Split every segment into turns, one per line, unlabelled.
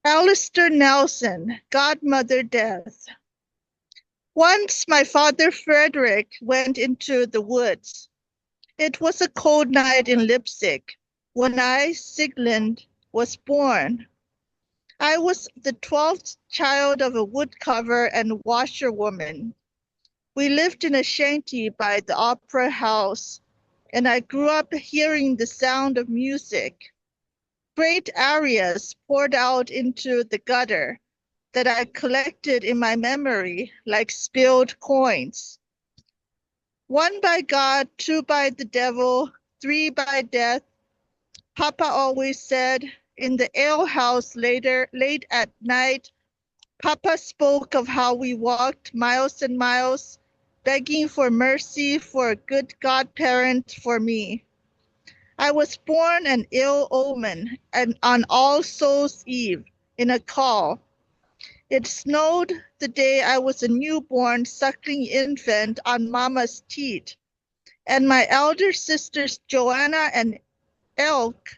Allister Nelson, Godmother Death. Once my father Frederick went into the woods. It was a cold night in Leipzig when I, Siglind, was born. I was the 12th child of a woodcarver and washerwoman. We lived in a shanty by the opera house, and I grew up hearing the sound of music. Great arias poured out into the gutter that I collected in my memory like spilled coins. One by God, two by the devil, three by death, Papa always said. In the alehouse late at night, Papa spoke of how we walked miles and miles, begging for mercy for a good godparent for me. I was born an ill omen and on All Souls' Eve in a call. It snowed the day I was a newborn suckling infant on Mama's teat, and my elder sisters Joanna and Elk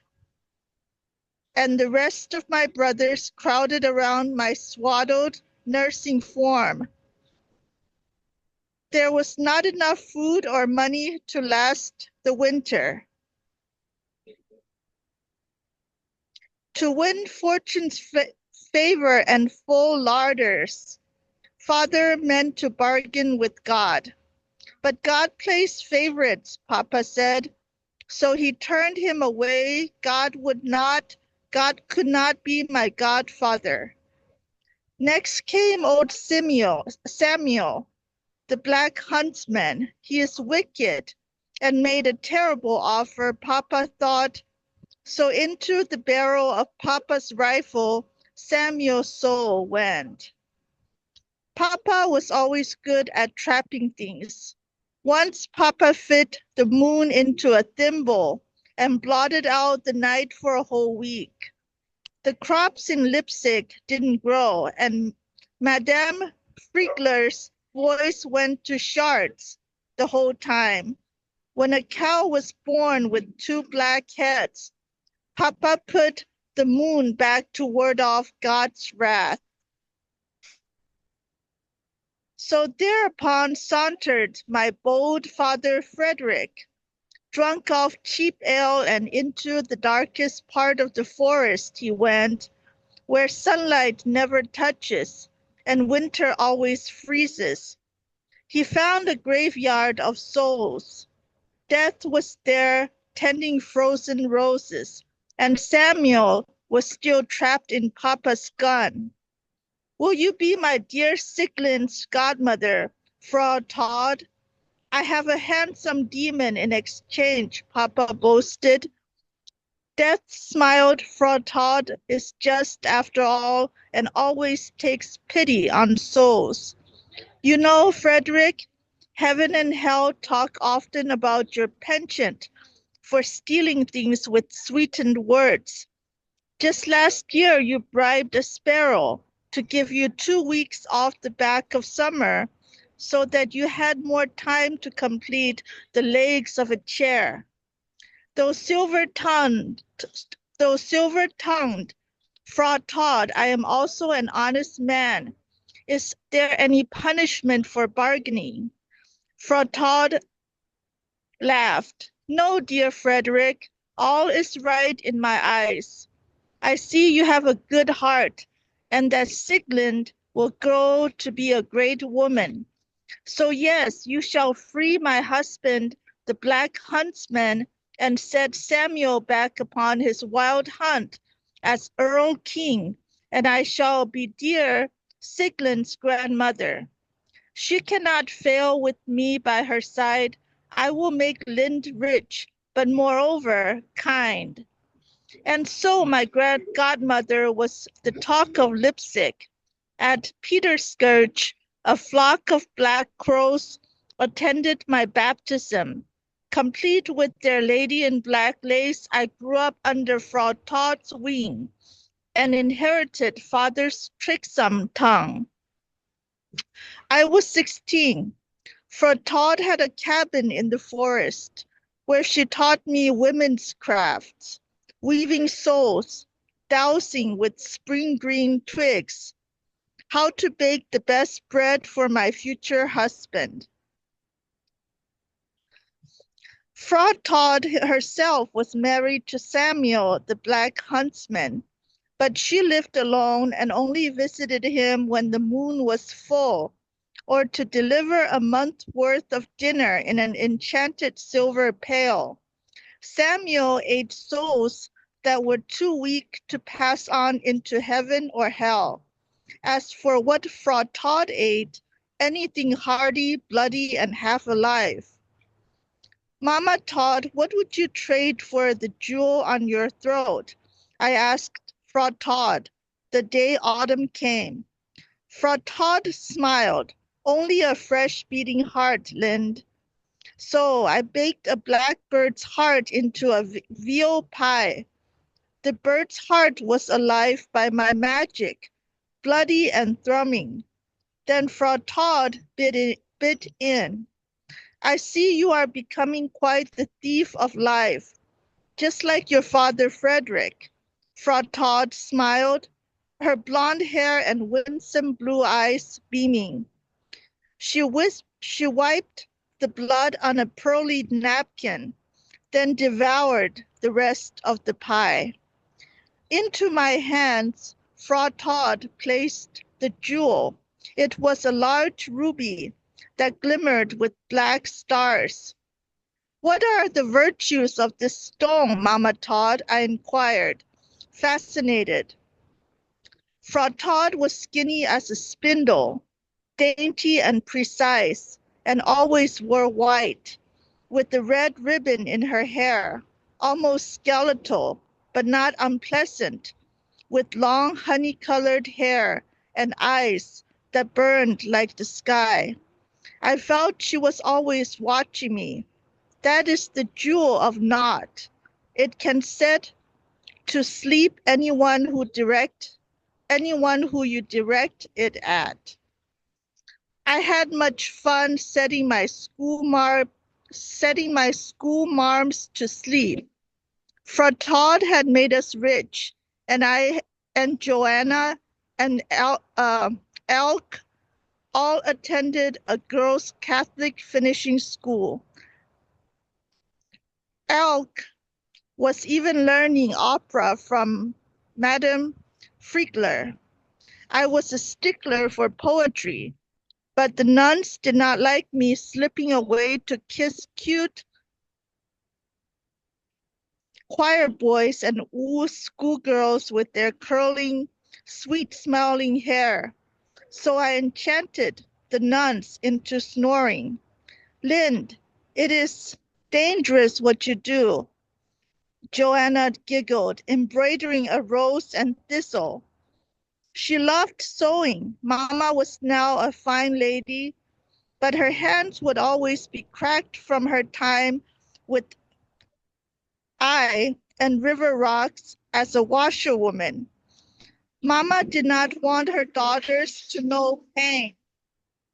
and the rest of my brothers crowded around my swaddled nursing form. There was not enough food or money to last the winter. To win fortune's favor and full larders, Father meant to bargain with God. But God plays favorites, Papa said. So he turned him away. God could not be my godfather. Next came old Samuel, the black huntsman. He is wicked and made a terrible offer, Papa thought. So into the barrel of Papa's rifle, Samuel's soul went. Papa was always good at trapping things. Once Papa fit the moon into a thimble and blotted out the night for a whole week. The crops in Leipzig didn't grow, and Madame Friegler's voice went to shards the whole time. When a cow was born with two black heads, Papa put the moon back to ward off God's wrath. So thereupon sauntered my bold father Frederick, drunk of cheap ale, and into the darkest part of the forest he went, where sunlight never touches and winter always freezes. He found a graveyard of souls. Death was there tending frozen roses, and Samuel was still trapped in Papa's gun. Will you be my dear Siglind's godmother, Frau Todd? I have a handsome demon in exchange, Papa boasted. Death smiled. Frau Todd is just after all and always takes pity on souls. You know, Frederick, heaven and hell talk often about your penchant for stealing things with sweetened words. Just last year you bribed a sparrow to give you 2 weeks off the back of summer so that you had more time to complete the legs of a chair. Though silver-tongued, Frau Todd, I am also an honest man. Is there any punishment for bargaining? Frau Todd laughed. No, dear Frederick, all is right in my eyes. I see you have a good heart, and that Siglind will grow to be a great woman. So yes, you shall free my husband, the black huntsman, and set Samuel back upon his wild hunt as Earl King, and I shall be dear Siglind's grandmother. She cannot fail with me by her side. I will make Lind rich, but moreover kind. And so my godmother was the talk of Leipzig. At Peterskirch, a flock of black crows attended my baptism. Complete with their lady in black lace, I grew up under Frau Todd's wing and inherited father's tricksome tongue. I was 16. Frau Todd had a cabin in the forest where she taught me women's crafts, weaving souls, dousing with spring green twigs. How to bake the best bread for my future husband. Frau Todd herself was married to Samuel, the black huntsman, but she lived alone and only visited him when the moon was full, or to deliver a month's worth of dinner in an enchanted silver pail. Samuel ate souls that were too weak to pass on into heaven or hell. As for what Frau Todd ate, anything hardy, bloody, and half alive. Mama Todd, what would you trade for the jewel on your throat? I asked Frau Todd the day autumn came. Frau Todd smiled. Only a fresh beating heart, Lind. So I baked a blackbird's heart into a veal pie. The bird's heart was alive by my magic, bloody and thrumming. Then Frau Todd bit in. I see you are becoming quite the thief of life, just like your father Frederick. Frau Todd smiled, her blonde hair and winsome blue eyes beaming. She wiped the blood on a pearly napkin, then devoured the rest of the pie. Into my hands, Frau Todd placed the jewel. It was a large ruby that glimmered with black stars. What are the virtues of this stone, Mama Todd? I inquired, fascinated. Frau Todd was skinny as a spindle, dainty and precise, and always wore white, with the red ribbon in her hair, almost skeletal, but not unpleasant, with long honey-colored hair and eyes that burned like the sky. I felt she was always watching me. That is the jewel of Nod. It can set to sleep anyone who you direct it at. I had much fun setting my school marms to sleep. Frau Todd had made us rich, and I and Joanna and Elk all attended a girls' Catholic finishing school. Elk was even learning opera from Madame Friegler. I was a stickler for poetry, but the nuns did not like me slipping away to kiss cute choir boys and woo schoolgirls with their curling, sweet-smelling hair. So I enchanted the nuns into snoring. Lind, it is dangerous what you do. Joanna giggled, embroidering a rose and thistle. She loved sewing. Mama was now a fine lady, but her hands would always be cracked from her time with and river rocks as a washerwoman. Mama did not want her daughters to know pain,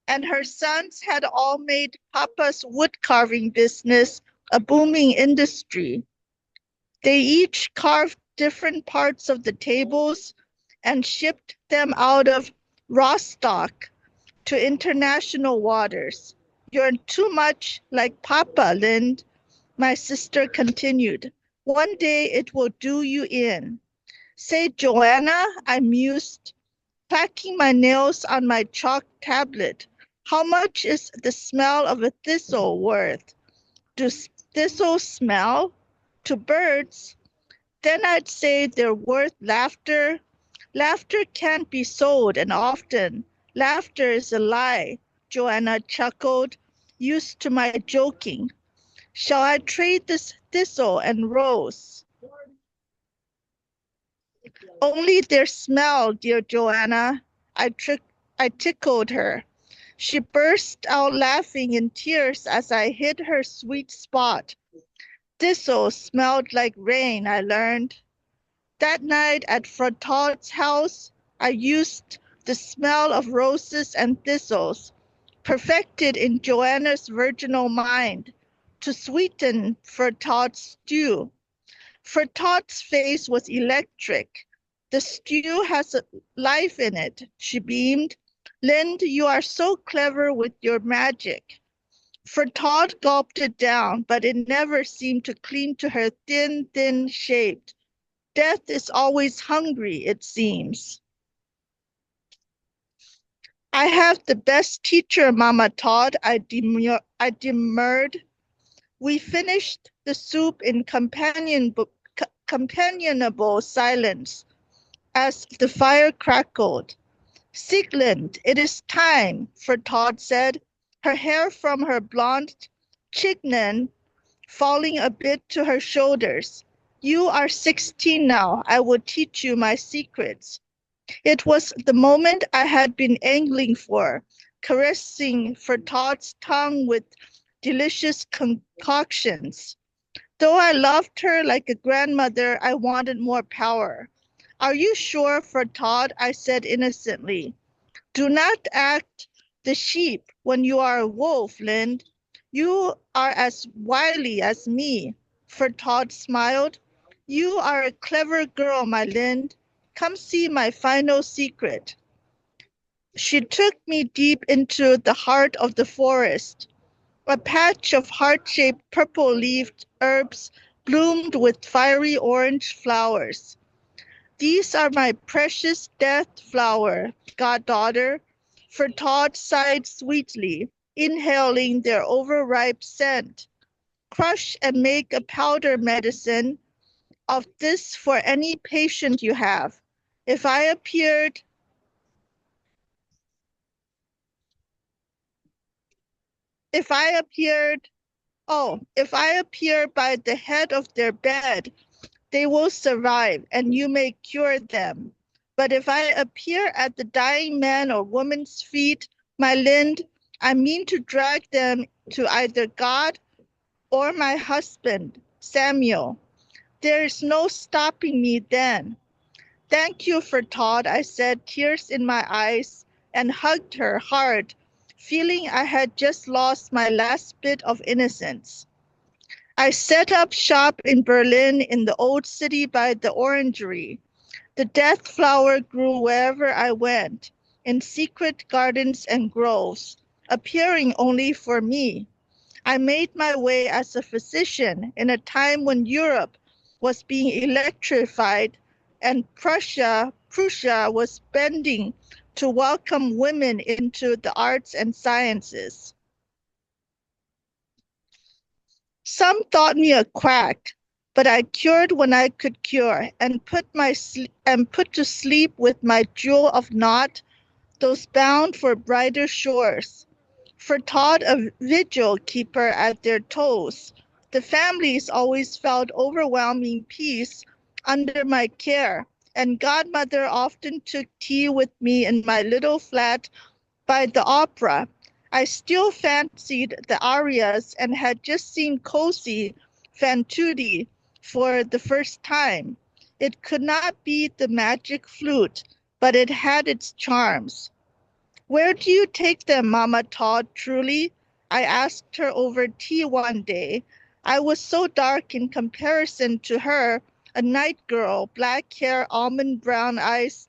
and her sons had all made Papa's wood-carving business a booming industry. They each carved different parts of the tables and shipped them out of Rostock to international waters. You're too much like Papa, Lind, my sister continued. One day it will do you in. Say, Joanna, I mused, clacking my nails on my chalk tablet. How much is the smell of a thistle worth? Do thistles smell? To birds? Then I'd say they're worth laughter. Laughter can't be sold, and often laughter is a lie, Joanna chuckled, used to my joking. Shall I trade this thistle and rose? Only their smell, dear Joanna. I tickled her. She burst out laughing in tears as I hit her sweet spot. Thistle smelled like rain, I learned. That night at Frau Todd's house, I used the smell of roses and thistles, perfected in Joanna's virginal mind, to sweeten Frau Todd's stew. Frau Todd's face was electric. The stew has a life in it, she beamed. Lind, you are so clever with your magic. For Todd gulped it down, but it never seemed to cling to her thin shape. Death is always hungry, it seems. I have the best teacher, Mama Todd, I demurred. We finished the soup in companionable silence as the fire crackled. Sieglind, it is time, for Todd said, her hair from her blonde chignon falling a bit to her shoulders. You are 16 now. I will teach you my secrets. It was the moment I had been angling for, caressing for Todd's tongue with delicious concoctions. Though I loved her like a grandmother, I wanted more power. Are you sure, for Todd? I said innocently. Do not act the sheep when you are a wolf, Lind. You are as wily as me. For Todd smiled. You are a clever girl, my Lind. Come see my final secret. She took me deep into the heart of the forest. A patch of heart-shaped purple-leaved herbs bloomed with fiery orange flowers. These are my precious death flower, goddaughter, for Todd sighed sweetly, inhaling their overripe scent. Crush and make a powder medicine of this for any patient you have. If I appeared, if I appeared, if I appear by the head of their bed, they will survive, and you may cure them. But if I appear at the dying man or woman's feet, my Lind, I mean to drag them to either God or my husband, Samuel. There is no stopping me then. Thank you, for Todd, I said, tears in my eyes, and hugged her hard, feeling I had just lost my last bit of innocence. I set up shop in Berlin in the old city by the orangery. The death flower grew wherever I went, in secret gardens and groves, appearing only for me. I made my way as a physician in a time when Europe was being electrified and Prussia was bending to welcome women into the arts and sciences. Some thought me a quack, but I cured when I could cure, and put to sleep with my jewel of naught those bound for brighter shores. For Todd a vigil keeper at their toes, the families always felt overwhelming peace under my care, and Godmother often took tea with me in my little flat by the opera. I still fancied the arias and had just seen Cosi fan tutti for the first time. It could not be the magic flute, but it had its charms. Where do you take them, Mama Todd, truly? I asked her over tea one day. I was so dark in comparison to her, a night girl, black hair, almond brown eyes,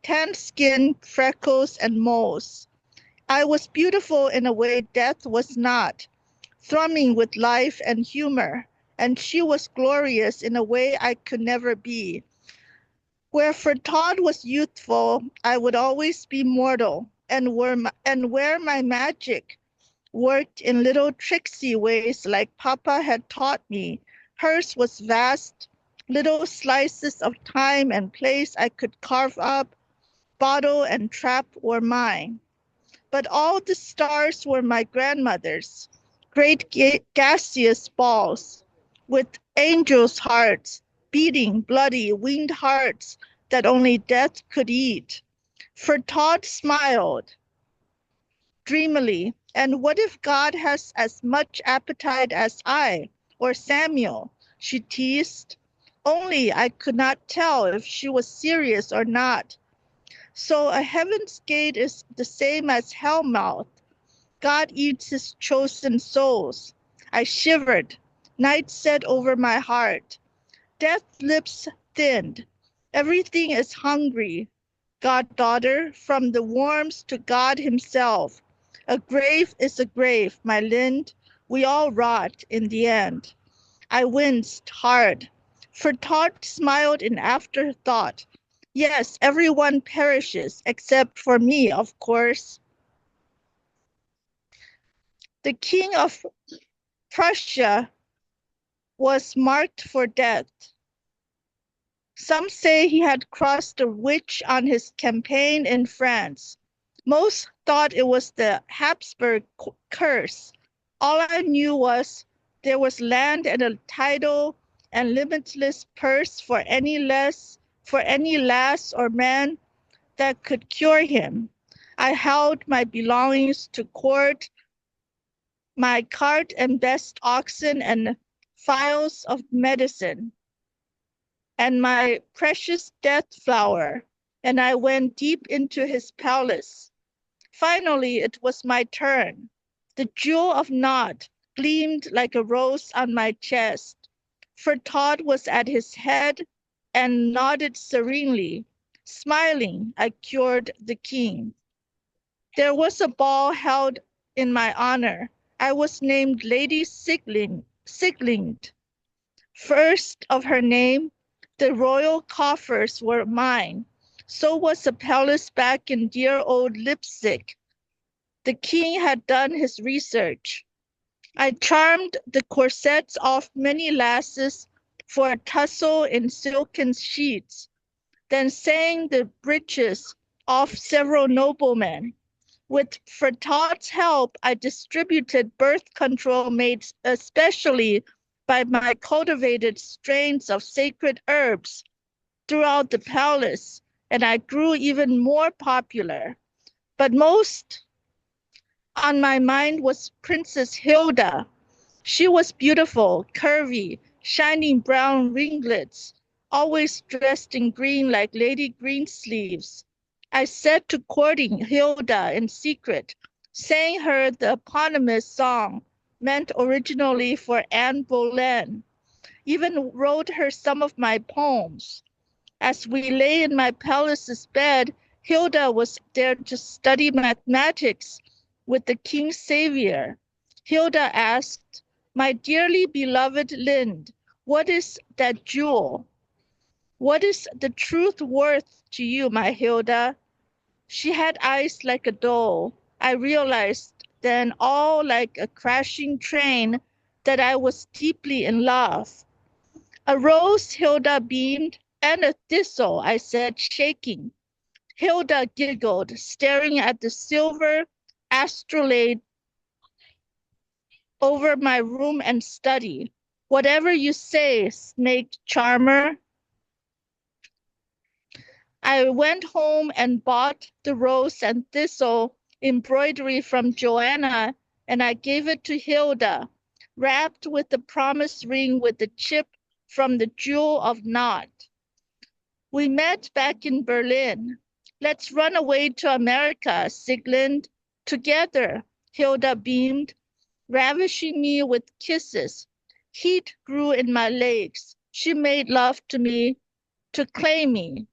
tan skin, freckles, and moles. I was beautiful in a way death was not, thrumming with life and humor, and she was glorious in a way I could never be. Where for Todd was youthful, I would always be mortal, and where my magic worked in little tricksy ways like Papa had taught me, hers was vast, little slices of time and place I could carve up, bottle and trap were mine. But all the stars were my grandmother's, great gaseous balls, with angels' hearts, beating, bloody, winged hearts that only death could eat. For Todd smiled dreamily, and what if God has as much appetite as I, or Samuel? She teased. Only I could not tell if she was serious or not. So a heaven's gate is the same as hell mouth. God eats his chosen souls. I shivered. Night set over my heart. Death's lips thinned. Everything is hungry, goddaughter, from the worms to God himself. A grave is a grave, my Lind. We all rot in the end. I winced hard, for Todd smiled in afterthought. Yes, everyone perishes, except for me, of course. The king of Prussia was marked for death. Some say he had crossed a witch on his campaign in France. Most thought it was the Habsburg curse. All I knew was there was land and a title and limitless purse for any lass or man that could cure him. I held my belongings to court, my cart and best oxen and phials of medicine, and my precious death flower, and I went deep into his palace. Finally, it was my turn. The jewel of Nod gleamed like a rose on my chest, for Todd was at his head and nodded serenely. Smiling, I cured the king. There was a ball held in my honor. I was named Lady Siglind. First of her name, the royal coffers were mine. So was the palace back in dear old Leipzig. The king had done his research. I charmed the corsets off many lasses for a tussle in silken sheets, then sang the breeches off several noblemen. With Fertat's help, I distributed birth control made especially by my cultivated strains of sacred herbs throughout the palace, and I grew even more popular. But most on my mind was Princess Hilda. She was beautiful, curvy, shining brown ringlets, always dressed in green like Lady Greensleeves. I set to courting Hilda in secret, sang her the eponymous song meant originally for Anne Boleyn, even wrote her some of my poems. As we lay in my palace's bed, Hilda was there to study mathematics with the king's savior. Hilda asked, my dearly beloved Lind, what is that jewel? What is the truth worth to you, my Hilda? She had eyes like a doll. I realized then, all like a crashing train, that I was deeply in love. A rose, Hilda beamed, and a thistle, I said, shaking. Hilda giggled, staring at the silver astrolabe over my room and study. Whatever you say, snake charmer. I went home and bought the rose and thistle embroidery from Joanna, and I gave it to Hilda, wrapped with the promise ring with the chip from the jewel of Nod. We met back in Berlin. Let's run away to America, Siglind. Together, Hilda beamed, ravishing me with kisses. Heat grew in my legs. She made love to me, to claim me.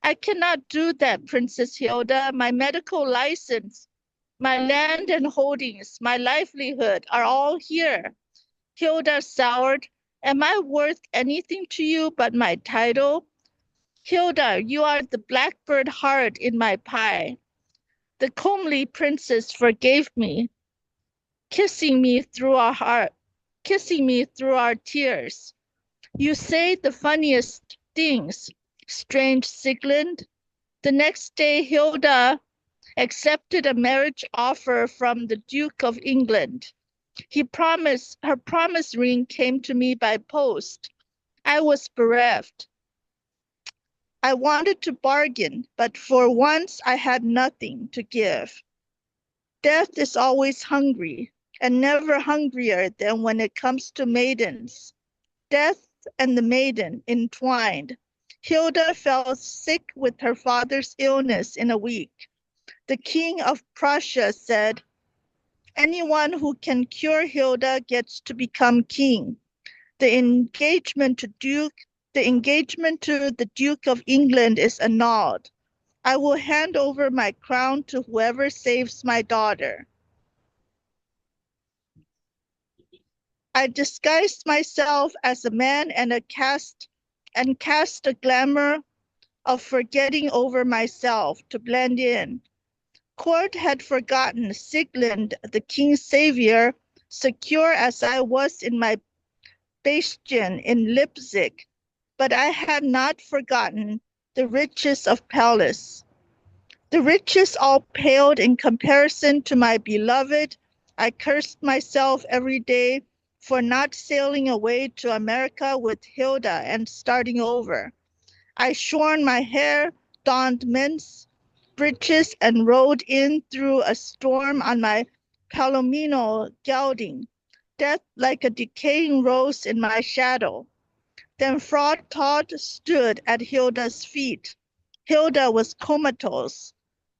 I cannot do that, Princess Hilda. My medical license, my land and holdings, my livelihood are all here. Hilda soured. Am I worth anything to you but my title? Hilda, you are the blackbird heart in my pie. The comely princess forgave me, kissing me through our tears. You say the funniest things, strange Siglind. The next day, Hilda accepted a marriage offer from the Duke of England. Her promise ring came to me by post. I was bereft. I wanted to bargain, but for once I had nothing to give. Death is always hungry, and never hungrier than when it comes to maidens. Death and the maiden entwined. Hilda fell sick with her father's illness in a week. The king of Prussia said, anyone who can cure Hilda gets to become king. The engagement to Duke The engagement to the Duke of England is annulled. I will hand over my crown to whoever saves my daughter. I disguised myself as a man and cast a glamour of forgetting over myself to blend in. Court had forgotten Siegmund, the king's savior, secure as I was in my bastion in Leipzig, but I had not forgotten the riches of palace. The riches all paled in comparison to my beloved. I cursed myself every day for not sailing away to America with Hilda and starting over. I shorn my hair, donned men's breeches, and rode in through a storm on my palomino gelding. Death like a decaying rose in my shadow. Then Frau Todd stood at Hilda's feet. Hilda was comatose.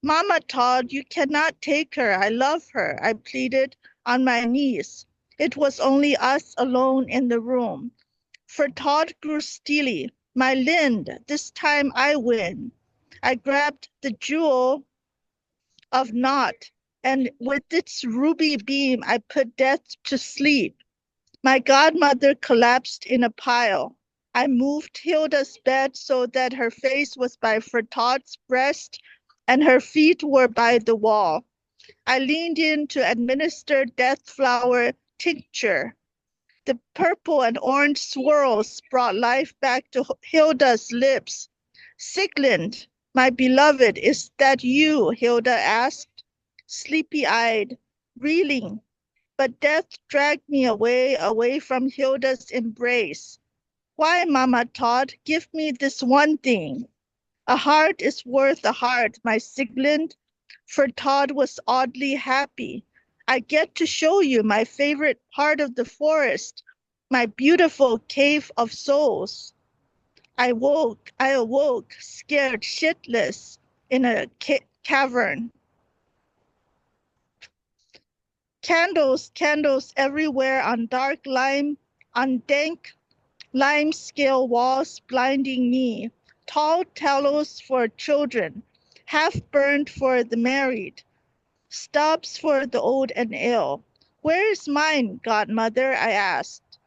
Mama Todd, you cannot take her. I love her, I pleaded on my knees. It was only us alone in the room. For Todd grew steely. My Lind, this time I win. I grabbed the jewel of Naught, and with its ruby beam I put death to sleep. My godmother collapsed in a pile. I moved Hilda's bed so that her face was by Fertot's breast and her feet were by the wall. I leaned in to administer death flower tincture. The purple and orange swirls brought life back to Hilda's lips. Siegmund, my beloved, is that you? Hilda asked, sleepy-eyed, reeling. But death dragged me away from Hilda's embrace. Why, Mama Todd, give me this one thing. A heart is worth a heart, my Siegmund. For Todd was oddly happy. I get to show you my favorite part of the forest, my beautiful cave of souls. I awoke, scared shitless in a cavern. Candles everywhere on dank lime scale walls blinding me. Tall tallows for children, half burned for the married. Stops for the old and ill. Where is mine, godmother? I asked.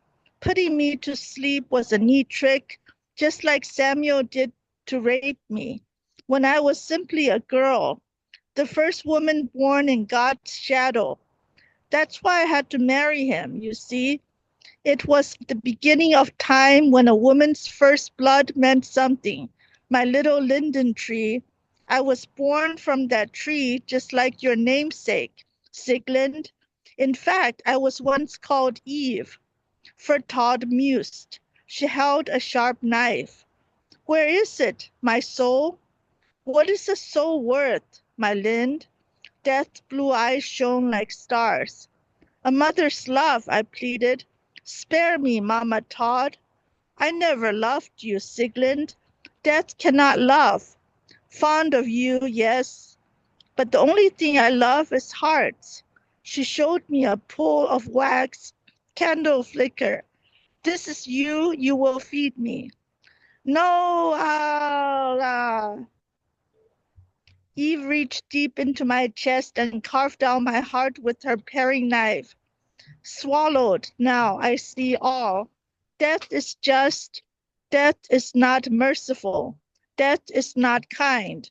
Putting me to sleep was a neat trick, just like Samuel did to rape me, when I was simply a girl, the first woman born in God's shadow. That's why I had to marry him, you see. It was the beginning of time when a woman's first blood meant something. My little linden tree. I was born from that tree just like your namesake, Siegmund. In fact, I was once called Eve. For Todd mused. She held a sharp knife. Where is it, my soul? What is a soul worth, my Lind? Death's blue eyes shone like stars. A mother's love, I pleaded. Spare me, Mama Todd. I never loved you, Siegmund. Death cannot love. Fond of you, yes, but the only thing I love is hearts. She showed me a pool of wax, candle flicker. This is you, you will feed me. No, Eve reached deep into my chest and carved out my heart with her paring knife. Swallowed, now I see all. Death is just, death is not merciful, death is not kind.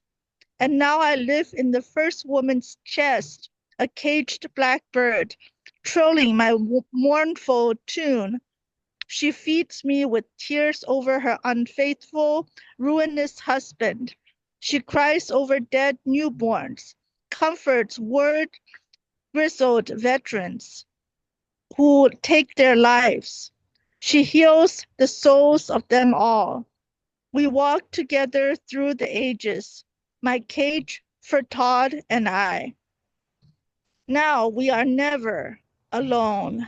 And now I live in the first woman's chest, a caged blackbird, trolling my mournful tune. She feeds me with tears over her unfaithful, ruinous husband. She cries over dead newborns, comforts word-grizzled veterans who take their lives. She heals the souls of them all. We walk together through the ages, my cage for Todd and I. Now we are never alone.